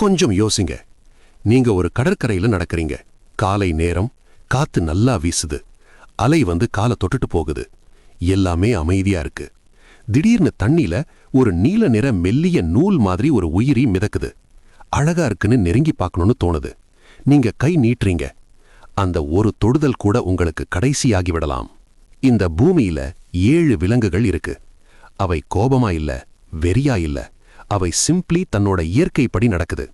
கொஞ்சம் யோசிங்க. நீங்க ஒரு கடற்கரையில நடக்கிறீங்க. காலை நேரம், காத்து நல்லா வீசுது. அலை வந்து காலை தொட்டுட்டு போகுது. எல்லாமே அமைதியா இருக்கு. திடீர்னு தண்ணில ஒரு நீல நிற மெல்லிய நூல் மாதிரி ஒரு உயிரி மிதக்குது. அழகா இருக்குன்னு நெருங்கி பார்க்கணும்னு தோணுது. நீங்க கை நீட்டுறீங்க. அந்த ஒரு தொடுதல் கூட உங்களுக்கு கடைசியாகிவிடலாம். இந்த பூமியில 7 விலங்குகள் இருக்கு. அவை கோபமா இல்ல, வெறியா இல்ல. அவை சிம்பிளி தன்னோட இயற்கைப்படி நடக்குது.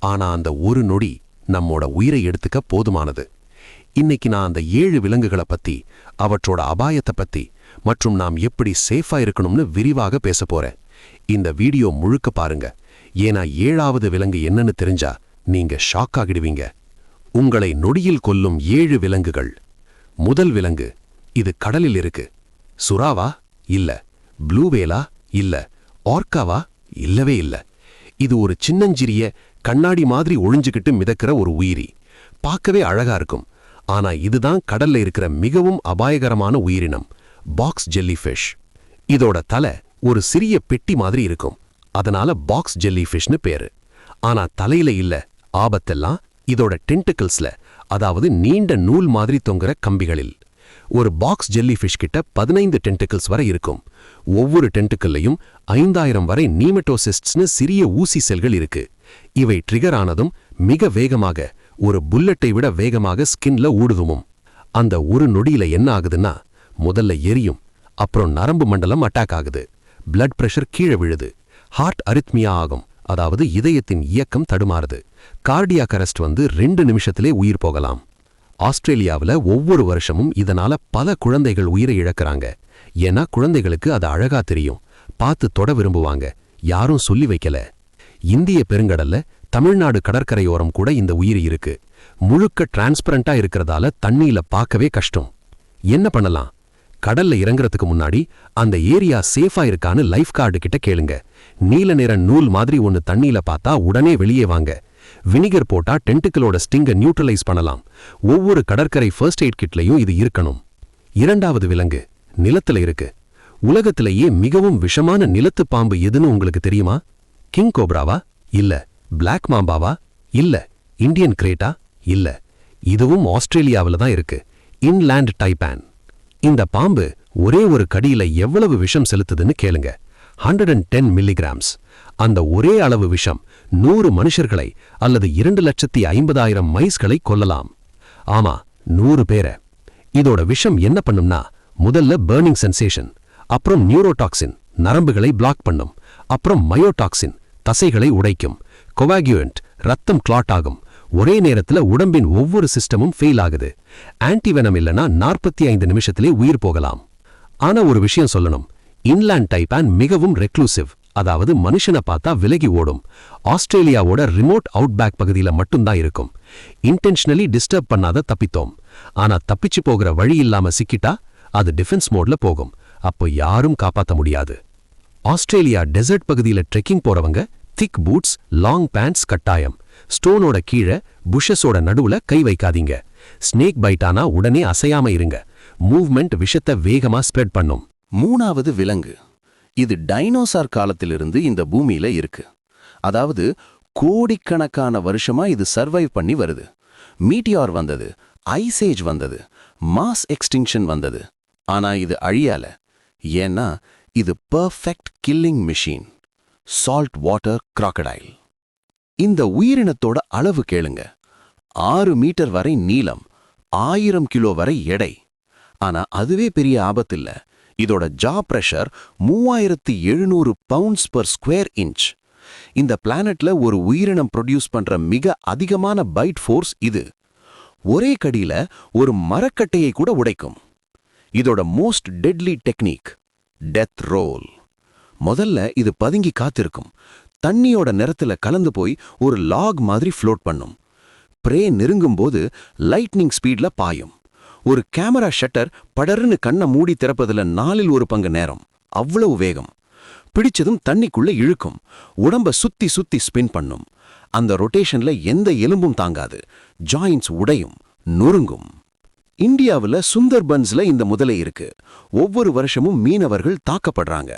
ஆனா அந்த ஒரு நொடி நம்மோட உயிரை எடுத்துக்க போதுமானது. இன்னைக்கு நான் அந்த 7 விலங்குகளை பத்தி, அவற்றோட அபாயத்தை பத்தி மற்றும் நாம் எப்படி சேஃபா இருக்கணும்னு விரிவாக பேச போறேன். இந்த வீடியோ முழுக்க பாருங்க. ஏன்னா 7வது விலங்கு என்னன்னு தெரிஞ்சா நீங்க ஷாக் ஆகிடுவீங்க. உங்களை நொடியில் கொல்லும் 7 விலங்குகள். முதல் விலங்கு. இது கடலில் இருக்கு. சுறாவா? இல்ல. ப்ளூவேலா? இல்ல. ஆர்க்காவா? இல்லவே இல்ல. இது ஒரு சின்னஞ்சிறிய கண்ணாடி மாதிரி ஒழிஞ்சுக்கிட்டு மிதக்கிற ஒரு உயிரி. பார்க்கவே அழகா இருக்கும். ஆனா இதுதான் கடல்ல இருக்கிற மிகவும் அபாயகரமான உயிரினம், பாக்ஸ் ஜெல்லிஃபிஷ். இதோட தலை ஒரு சிறிய பெட்டி மாதிரி இருக்கும். அதனால பாக்ஸ் ஜெல்லிஃபிஷ்னு பேரு. ஆனா தலையில இல்ல, ஆபத்தெல்லாம் இதோட டென்டிக்கிள்ஸ்ல, அதாவது நீண்ட நூல் மாதிரி தொங்குற கம்பிகளில். ஒரு பாக்ஸ் ஜெல்லிஃபிஷ் கிட்ட 15 டென்டிக்கிள்ஸ் வரை இருக்கும். ஒவ்வொரு டென்டிக்கிள்லையும் 5000 வரை நீமட்டோசிஸ்ட்ஸ்னு சிறிய ஊசி செல்கள் இருக்கு. இவை ட்ரிகர் ஆனதும் மிக வேகமாக, ஒரு புல்லட்டை விட வேகமாக ஸ்கின்ல ஊடுதுவும். அந்த ஒரு நொடியில என்ன ஆகுதுன்னா, முதல்ல எரியும், அப்புறம் நரம்பு மண்டலம் அட்டாக் ஆகுது, பிளட் பிரஷர் கீழே விழுது, ஹார்ட் அரித்மியா ஆகும், அதாவது இதயத்தின் இயக்கம் தடுமாறுது. கார்டியாக் அரெஸ்ட் வந்து 2 நிமிஷத்திலே உயிர் போகலாம். ஆஸ்திரேலியாவில் ஒவ்வொரு வருஷமும் இதனால பல குழந்தைகள் உயிரை இழக்கிறாங்க. ஏன்னா குழந்தைகளுக்கு அது அழகா தெரியும், பார்த்து தொட விரும்புவாங்க, யாரும் சொல்லி வைக்கல. இந்திய பெருங்கடல்ல தமிழ்நாடு கடற்கரையோரம் கூட இந்த உயிரி இருக்கு. முழுக்க டிரான்ஸ்பரண்டா இருக்கிறதால தண்ணியில பார்க்கவே கஷ்டம். என்ன பண்ணலாம்? கடல்ல இறங்குறதுக்கு முன்னாடி அந்த ஏரியா சேஃபா இருக்கான்னு லைஃப் கார்டு கிட்ட கேளுங்க. நீல நிற நூல் மாதிரி ஒன்னு தண்ணியில பார்த்தா உடனே வெளியே வாங்க. வினிகர் போட்டா டென்டிக்கிளோட ஸ்டிங்கை நியூட்ரலைஸ் பண்ணலாம். ஒவ்வொரு கடற்கரை ஃபர்ஸ்ட் எய்ட் கிட்லையும் இது இருக்கணும். 2வது விலங்கு நிலத்துல இருக்கு. உலகத்திலேயே மிகவும் விஷமான நிலத்து பாம்பு எதுன்னு உங்களுக்கு தெரியுமா? கிங் கோப்ராவா? இல்ல. பிளாக் மாம்பாவா? இல்ல. இந்தியன் கிரேட்டா? இல்ல. இதுவும் ஆஸ்திரேலியாவில் தான் இருக்கு. Inland taipan. இந்த பாம்பு ஒரே ஒரு கடியில எவ்வளவு விஷம் செலுத்துதுன்னு கேளுங்க. 110 மில்லிகிராம்ஸ். அந்த ஒரே அளவு விஷம் 100 மனுஷர்களை அல்லது 2,50,000 மைஸ்களை கொல்லலாம். ஆமா, 100 பேரை. இதோட விஷம் என்ன பண்ணும்னா, முதல்ல பர்னிங் சென்சேஷன், அப்புறம் நியூரோடாக்சின், நரம்புகளை பிளாக் பண்ணும், அப்புறம் மயோடாக்சின், தசைகளை உடைக்கும், கொவாகியூயன்ட், ரத்தம் கிளாட் ஆகும். ஒரே நேரத்துல உடம்பின் ஒவ்வொரு சிஸ்டமும் ஃபெயில் ஆகுது. ஆன்டிவெனம் இல்லனா 45 நிமிஷத்திலே உயிர் போகலாம். ஆனா ஒரு விஷயம் சொல்லணும், இன்லேண்ட் டைபான் மிகவும் ரெக்ளூசிவ், அதாவது மனுஷனை பார்த்தா விலகி ஓடும். ஆஸ்திரேலியாவோட ரிமோட் அவுட்பேக் பகுதியில மட்டும்தான் இருக்கும். இன்டென்ஷனலி டிஸ்டர்ப் பண்ணாத தப்பித்தோம். ஆனா தப்பிச்சு போகிற வழி இல்லாம சிக்கிட்டா அது டிஃபென்ஸ் மோட்ல போகும். அப்போ யாரும் காப்பாற்ற முடியாது. ஆஸ்திரேலியா டெசர்ட் பகுதியில ட்ரெக்கிங் போறவங்க திக் பூட்ஸ், லாங் பேண்ட்ஸ் கட்டாயம். ஸ்டோனோட கீழே, புஷஸோட நடுவுல கை வைக்காதீங்க. ஸ்னேக் பைட்டானா உடனே அசையாம இருங்க. மூவ்மெண்ட் விஷத்தை வேகமா ஸ்ப்ரெட் பண்ணும். 3வது விலங்கு. இது டைனோசார் காலத்திலிருந்து இந்த பூமியில இருக்கு. அதாவது கோடிக்கணக்கான வருஷமா இது சர்வைவ் பண்ணி வருது. மீட்டியார் வந்தது, ஐசேஜ் வந்தது, மாஸ் எக்ஸ்டிங்ஷன் வந்தது. ஆனா இது அழியல. ஏன்னா இது perfect killing machine. Salt water crocodile. இந்த உயிரினத்தோட அளவு கேளுங்க. 6 மீட்டர் வரை நீளம், 1000 கிலோ வரை எடை. ஆனா அதுவே பெரிய ஆபத்தில்ல. இதோட ஜா pressure 3700 pounds per square inch. இந்த பிளானட்ல ஒரு உயிரினம் ப்ரொடியூஸ் பண்ற மிக அதிகமான பைட் ஃபோர்ஸ் இது. ஒரே கடியில ஒரு மரக்கட்டையை கூட உடைக்கும். இதோட most deadly technique death roll. முதல்ல இது பதுங்கி காத்திருக்கும். தண்ணியோட நிறத்துல கலந்து போய் ஒரு லாக் மாதிரி ஃப்ளோட் பண்ணும். பிரே நெருங்கும் போது லைட்னிங் ஸ்பீட்ல பாயும். ஒரு கேமரா ஷட்டர் படர்னு கண்ணை மூடி திறப்பதுல 4இல் 1 பங்கு நேரம். அவ்வளவு வேகம். பிடிச்சதும் தண்ணிக்குள்ள இழுக்கும். உடம்ப சுத்தி சுத்தி ஸ்பின் பண்ணும். அந்த ரொட்டேஷன்ல எந்த எலும்பும் தாங்காது. ஜாயின்ட்ஸ் உடையும், நொறுங்கும். இந்தியாவில் சுந்தர்பன்ஸ்ல இந்த முதலை இருக்கு. ஒவ்வொரு வருஷமும் மீனவர்கள் தாக்கப்படுறாங்க.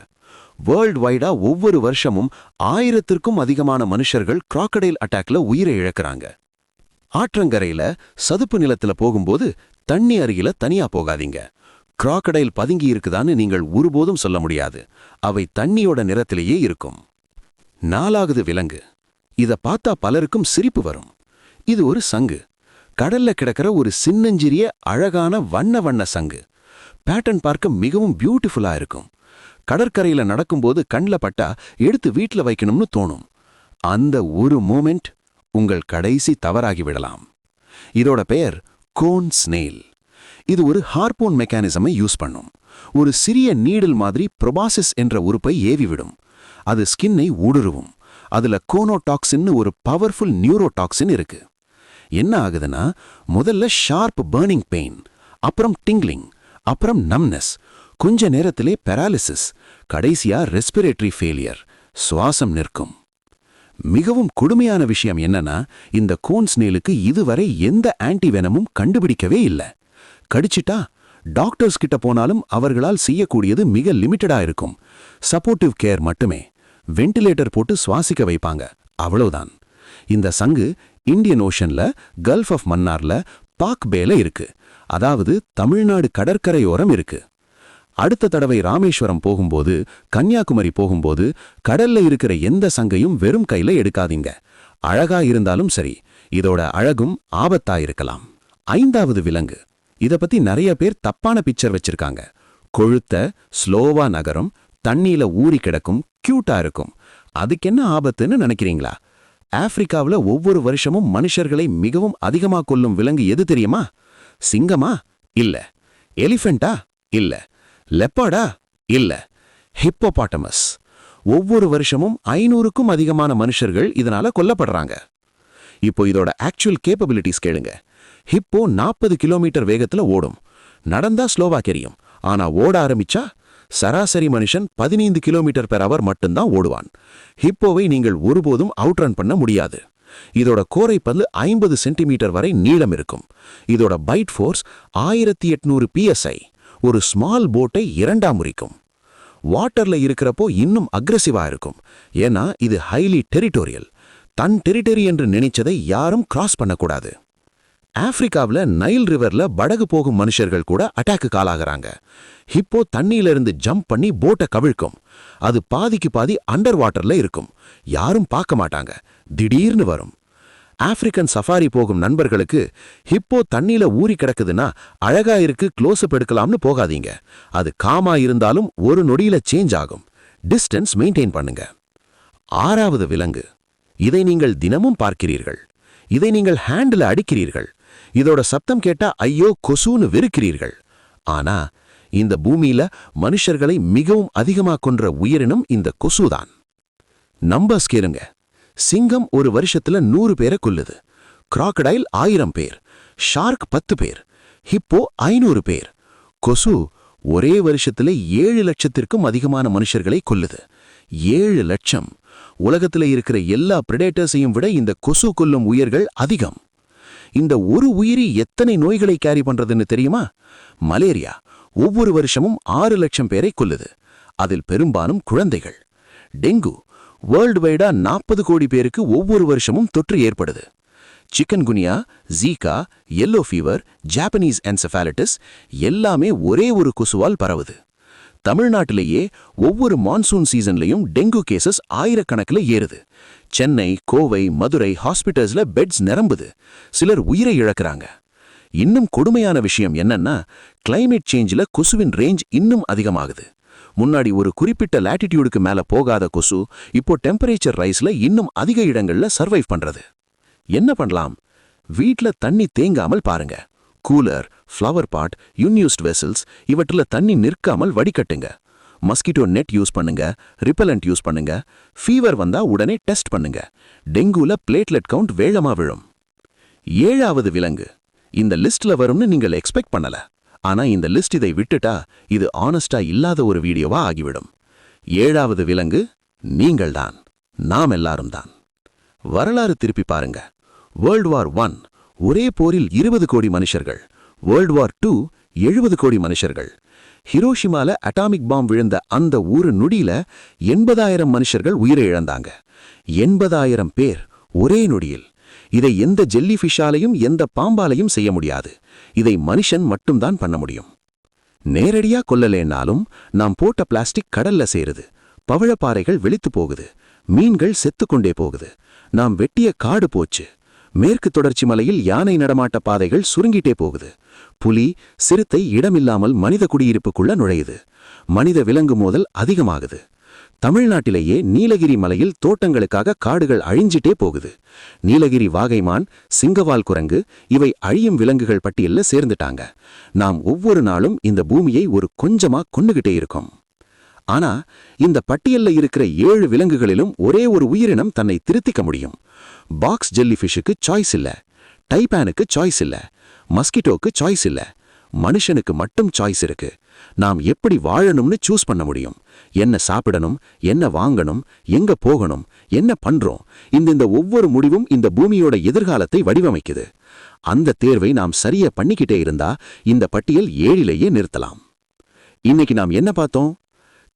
வேர்ல்டு வைடா ஒவ்வொரு வருஷமும் 1000த்திற்கும் அதிகமான மனுஷர்கள் கிராக்கடைல் அட்டாக்ல உயிரை இழக்கிறாங்க. ஆற்றங்கரையில சதுப்பு நிலத்துல போகும்போது தண்ணி அருகில தனியா போகாதீங்க. கிராக்கடைல் பதுங்கி இருக்குதான்னு நீங்கள் ஒருபோதும் சொல்ல முடியாது. அவை தண்ணியோட நிறத்திலேயே இருக்கும். 4வது விலங்கு. இத பார்த்தா பலருக்கும் சிரிப்பு வரும். இது ஒரு சங்கு. கடல்ல கிடக்கிற ஒரு சின்னஞ்சிறிய அழகான வண்ண வண்ண சங்கு. பேட்டர்ன் பார்க்க மிகவும் பியூட்டிஃபுல்லா இருக்கும். கடற்கரையில நடக்கும்போது கண்ல பட்டா எடுத்து வீட்ல வைக்கணும்னு தோணும். அந்த ஒரு மூமெண்ட் உங்கள் கடைசி தவறாகி விடலாம். இதோட பெயர் கோன் ஸ்னெயில். இது ஒரு ஹார்போன் மெக்கானிசமை யூஸ் பண்ணும். ஒரு சிறிய நீடில் மாதிரி ப்ரோபாசிஸ் என்ற உறுப்பை ஏவிவிடும். அது ஸ்கின்னை ஊடுருவும். அதுல கோனோடாக்சின்னு ஒரு பவர்ஃபுல் நியூரோடாக்சின் இருக்கு. என்ன ஆகுதுன்னா, முதல்ல ஷார்ப் பர்னிங் பெயின், அப்புறம் டிங்லிங், அப்புறம் நம்னஸ், கொஞ்ச நேரத்திலே பெராலிசிஸ், கடைசியா ரெஸ்பிரேட்டரி ஃபெயிலியர், சுவாசம் நிற்கும். மிகவும் கொடுமையான விஷயம் என்னன்னா, இந்த கோன் ஸ்னேலுக்கு இதுவரை எந்த ஆன்டிவெனமும் கண்டுபிடிக்கவே இல்ல. கடிச்சிட்டா டாக்டர்ஸ் கிட்ட போனாலும் அவர்களால் செய்யக்கூடியது மிக லிமிட்டடா இருக்கும். சப்போர்ட்டிவ் கேர் மட்டுமே. வெண்டிலேட்டர் போட்டு சுவாசிக்க வைப்பாங்க, அவ்வளவுதான். இந்த சங்கு இந்தியன் ஓஷன்ல, கல்ஃப் ஆஃப் மன்னார்ல, பாக் பேல இருக்கு. அதாவது தமிழ்நாடு கடற்கரையோரம் இருக்கு. அடுத்த தடவை ராமேஸ்வரம் போகும்போது, கன்னியாகுமரி போகும்போது கடல்ல இருக்கிற எந்த சங்கையும் வெறும் கையில எடுக்காதீங்க. அழகா இருந்தாலும் சரி, இதோட அழகும் ஆபத்தா இருக்கலாம். 5வது விலங்கு. இத பத்தி நிறைய பேர் தப்பான பிக்சர் வச்சிருக்காங்க. கொழுத்த, ஸ்லோவா நகரும், தண்ணியில ஊறி கிடக்கும், கியூட்டா இருக்கும். அதுக்கு என்ன ஆபத்துன்னு நினைக்கிறீங்களா? ஆப்பிரிக்காவுல ஒவ்வொரு வருஷமும் மனுஷர்களை மிகவும் அதிகமா கொல்லும் விலங்கு எது தெரியுமா? சிங்கமா? இல்ல. எலிஃபெண்டா? இல்ல. லெப்பார்டா? இல்ல. ஹிப்போபாட்டமஸ். ஒவ்வொரு வருஷமும் 500க்கும் அதிகமான மனுஷர்கள் இதனால கொல்லப்படுறாங்க. இப்போ இதோட ஆக்சுவல் கேப்பபிலிட்டிஸ் கேளுங்க. ஹிப்போ 40 கிலோமீட்டர் வேகத்துல ஓடும். நடந்தா ஸ்லோவா தெரியும். ஆனா ஓட ஆரம்பிச்சா சராசரி மனுஷன் 15 கிலோமீட்டர் பெர் அவர் மட்டும்தான் ஓடுவான். ஹிப்போவை நீங்கள் ஒருபோதும் அவுட் ரன் பண்ண முடியாது. இதோட கோரை பல்லு 50 சென்டிமீட்டர் வரை நீளம் இருக்கும். இதோட பைட் ஃபோர்ஸ் 1800 PSI. ஒரு ஸ்மால் போட்டை 2ஆ முறிக்கும். வாட்டர்ல இருக்கிறப்போ இன்னும் அக்ரெசிவா இருக்கும். ஏன்னா இது ஹைலி டெரிட்டோரியல். தன் டெரிட்டரி என்று நினைச்சதை யாரும் கிராஸ் பண்ணக்கூடாது. ஆப்பிரிக்காவில் நைல் ரிவர்ல படகு போகும் மனுஷர்கள் கூட அட்டாக்கு காலாகிறாங்க. ஹிப்போ தண்ணியிலிருந்து ஜம்ப் பண்ணி போட்டை கவிழ்க்கும். அது பாதிக்கு பாதி அண்டர் வாட்டர்ல இருக்கும். யாரும் பார்க்க மாட்டாங்க. திடீர்னு வரும். ஆப்பிரிக்கன் சஃபாரி போகும் நண்பர்களுக்கு ஹிப்போ தண்ணியில ஊறி கிடக்குதுன்னா அழகா இருக்கு, க்ளோஸ்அப் எடுக்கலாம்னு போகாதீங்க. அது காமா இருந்தாலும் ஒரு நொடியில சேஞ்ச் ஆகும். டிஸ்டன்ஸ் மெயின்டைன் பண்ணுங்க. 6வது விலங்கு. இதை நீங்கள் தினமும் பார்க்கிறீர்கள். இதை நீங்கள் ஹேண்டில் அடிக்கிறீர்கள். இதோட சத்தம் கேட்டா ஐயோ கொசுன்னு வெறுக்கிறீர்கள். ஆனா இந்த பூமியில மனுஷர்களை மிகவும் அதிகமா கொன்ற உயிரினம் இந்த கொசுதான். நம்பர்ஸ் கேளுங்க. சிங்கம் ஒரு வருஷத்துல 100 பேரை கொல்லுது. கிராக்கடைல் 1000 பேர். ஷார்க் 10 பேர். ஹிப்போ 500 பேர். கொசு ஒரே வருஷத்துல 7 லட்சத்திற்கும் அதிகமான மனுஷர்களை கொல்லுது. 7 லட்சம். உலகத்துல இருக்கிற எல்லா பிரெடேட்டர்ஸையும் விட இந்த கொசு கொல்லும் உயிர்கள் அதிகம். இந்த ஒரு உயிரி எத்தனை நோய்களை கேரி பண்றதுன்னு தெரியுமா? மலேரியா ஒவ்வொரு வருஷமும் 6 லட்சம் பேரை கொல்லுது. அதில் பெரும்பாலும் குழந்தைகள். டெங்கு வேர்ல்டு வைடா 40 கோடி பேருக்கு ஒவ்வொரு வருஷமும் தொற்று ஏற்படுது. Chikungunya, Zika, yellow fever, Japanese encephalitis எல்லாமே ஒரே ஒரு கொசுவால் பரவுது. தமிழ்நாட்டிலேயே ஒவ்வொரு மான்சூன் சீசன்லையும் டெங்கு கேசஸ் ஆயிரக்கணக்கில் ஏறுது. சென்னை, கோவை, மதுரை ஹாஸ்பிட்டல்ஸ்ல பெட்ஸ் நிரம்புது. சிலர் உயிரை இழக்கிறாங்க. இன்னும் கொடுமையான விஷயம் என்னன்னா, கிளைமேட் சேஞ்சில் கொசுவின் ரேஞ்ச் இன்னும் அதிகமாகுது. முன்னாடி ஒரு குறிப்பிட்ட லாட்டிடியூடுக்கு மேல போகாத கொசு இப்போ டெம்பரேச்சர் ரைஸ்ல இன்னும் அதிக இடங்கள்ல சர்வைவ் பண்றது. என்ன பண்ணலாம்? வீட்ல தண்ணி தேங்காமல் பாருங்க. கூலர், ஃப்ளவர் பாட், யூன்யூஸ்ட் வெசல்ஸ் இவற்றில் தண்ணி நிற்காமல் வடிகட்டுங்க. மஸ்கிட்டோ நெட் யூஸ் பண்ணுங்க. ரிப்பலண்ட் யூஸ் பண்ணுங்க. ஃபீவர் வந்தா உடனே டெஸ்ட் பண்ணுங்க. டெங்குல பிளேட்லெட் கவுண்ட் வேகமா விழும். 7வது விலங்கு. இந்த லிஸ்ட்ல வரும்னு நீங்கள் எக்ஸ்பெக்ட் பண்ணல. ஆனா இந்த லிஸ்ட் இதை விட்டுட்டா இது ஆனஸ்டா இல்லாத ஒரு வீடியோவா ஆகிவிடும். 7வது விலங்கு நீங்கள்தான். நாம் எல்லாரும் தான். வரலாறு திருப்பி பாருங்க. வேர்ல்டு வார் 1 ஒரே போரில் 20 கோடி மனுஷர்கள். வேர்ல்டு வார் 2 70 கோடி மனுஷர்கள். ஹிரோஷிமால அட்டாமிக் பாம் விழுந்த அந்த ஒரு நொடியில 80,000 மனுஷர்கள் உயிரை இழந்தாங்க. 80,000 பேர் ஒரே நொடியில். இதை எந்த ஜெல்லிஃபிஷாலையும் எந்த பாம்பாலையும் செய்ய முடியாது. இதை மனுஷன் மட்டும்தான் பண்ண முடியும். நேரடியா கொல்லலேனாலும் நாம் போட்ட பிளாஸ்டிக் கடல்ல சேருது. பவழப்பாறைகள் வெளுத்து போகுது. மீன்கள் செத்துக்கொண்டே போகுது. நாம் வெட்டிய காடு போச்சு. மேற்கு தொடர்ச்சி மலையில் யானை நடமாட்ட பாதைகள் சுருங்கிட்டே போகுது. புலி, சிறுத்தை இடமில்லாமல் மனித குடியிருப்புக்குள்ள நுழையுது. மனித விலங்கு மோதல் அதிகமாகுது. தமிழ்நாட்டிலேயே நீலகிரி மலையில் தோட்டங்களுக்காக காடுகள் அழிஞ்சிட்டே போகுது. நீலகிரி வாகைமான், சிங்கவால் குரங்கு இவை அழியும் விலங்குகள் பட்டியல்ல சேர்ந்துட்டாங்க. நாம் ஒவ்வொரு நாளும் இந்த பூமியை ஒரு கொஞ்சமா கொன்னுகிட்டே இருக்கோம். ஆனா இந்த பட்டியல்ல இருக்கிற 7 விலங்குகளிலும் ஒரே ஒரு உயிரினம் தன்னை திருத்திக்க முடியும். பாக்ஸ் ஜெல்லிஃபிஷுக்கு சாய்ஸ் இல்ல, டைபானுக்கு சாய்ஸ் இல்ல, மஸ்கிட்டோக்கு சாய்ஸ் இல்ல. மனுஷனுக்கு மட்டும் சாய்ஸ் இருக்கு. நாம் எப்படி வாழணும்னு சூஸ் பண்ண முடியும். என்ன சாப்பிடணும், என்ன வாங்கணும், எங்க போகணும், என்ன பண்றோம், இந்த ஒவ்வொரு முடிவும் இந்த பூமியோட எதிர்காலத்தை வடிவமைக்குது. அந்த தேர்வை நாம் சரியா பண்ணிக்கிட்டே இருந்தா இந்த பட்டியல் 7லேயே நிறுத்தலாம். இன்னைக்கு நாம் என்ன பார்த்தோம்?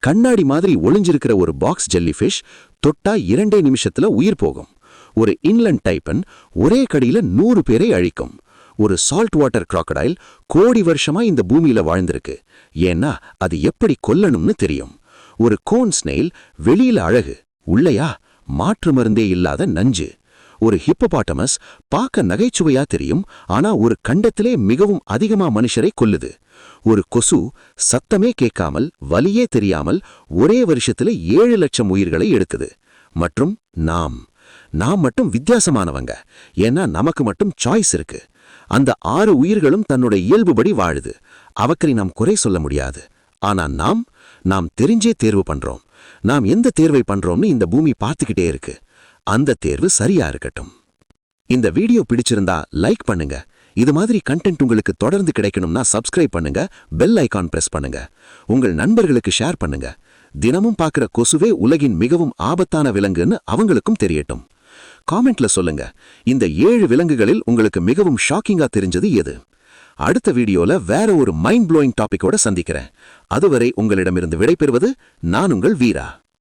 கண்ணாடி மாதிரி ஒளிஞ்சிருக்கிற ஒரு பாக்ஸ் ஜெல்லிஃபிஷ் தொட்டா 2 நிமிஷத்துல உயிர் போகும். ஒரு இன்லண்ட் டைப்பன் ஒரே கடியில 100 பேரை அழிக்கும். ஒரு சால்ட் வாட்டர் கிராக்கடைல் கோடி வருஷமா இந்த பூமியில வாழ்ந்திருக்கு. ஏன்னா அது எப்படி கொல்லணும்னு தெரியும். ஒரு கோன் ஸ்னெயில் வெளியில அழகு, உள்ளையா மாற்று மருந்தே இல்லாத நஞ்சு. ஒரு ஹிப்போபாட்டமஸ் பார்க்க நகைச்சுவையா தெரியும், ஆனா ஒரு கண்டத்திலே மிகவும் அதிகமா மனுஷரை கொல்லுது. ஒரு கொசு சத்தமே கேட்காமல் வலியே தெரியாமல் ஒரே வருஷத்துல 7 லட்சம் உயிர்களை எடுக்குது. மற்றும் நாம் மட்டும் வித்தியாசமானவங்க. ஏன்னா நமக்கு மட்டும் சாய்ஸ் இருக்கு. அந்த 6 உயிர்களும் தன்னோட இயல்புபடி வாழுது. அவக்கரை நாம் குறை சொல்ல முடியாது. ஆனா நாம் தெரிஞ்சே தேர்வு பண்றோம். நாம் எந்த தேர்வை பண்றோம்னு இந்த பூமி பார்த்துக்கிட்டே இருக்கு. அந்த தேர்வு சரியா இருக்கட்டும். இந்த வீடியோ பிடிச்சிருந்தா லைக் பண்ணுங்க. இது மாதிரி கண்டென்ட் உங்களுக்கு தொடர்ந்து கிடைக்கணும்னா சப்ஸ்கிரைப் பண்ணுங்க, பெல் ஐகான் பிரஸ் பண்ணுங்க. உங்கள் நண்பர்களுக்கு ஷேர் பண்ணுங்க. தினமும் பார்க்குற கொசுவே உலகின் மிகவும் ஆபத்தான விலங்குன்னு அவங்களுக்கும் தெரியட்டும். காமெண்ட்ல சொல்லுங்க, இந்த 7 விலங்குகளில் உங்களுக்கு மிகவும் ஷாக்கிங்கா தெரிஞ்சது எது? அடுத்த வீடியோல வேற ஒரு மைண்ட் ப்ளோயிங் டாபிக்கோட சந்திக்கிறேன். அதுவரை உங்களிடமிருந்து விடைபெறுவது நான் உங்கள் வீரா.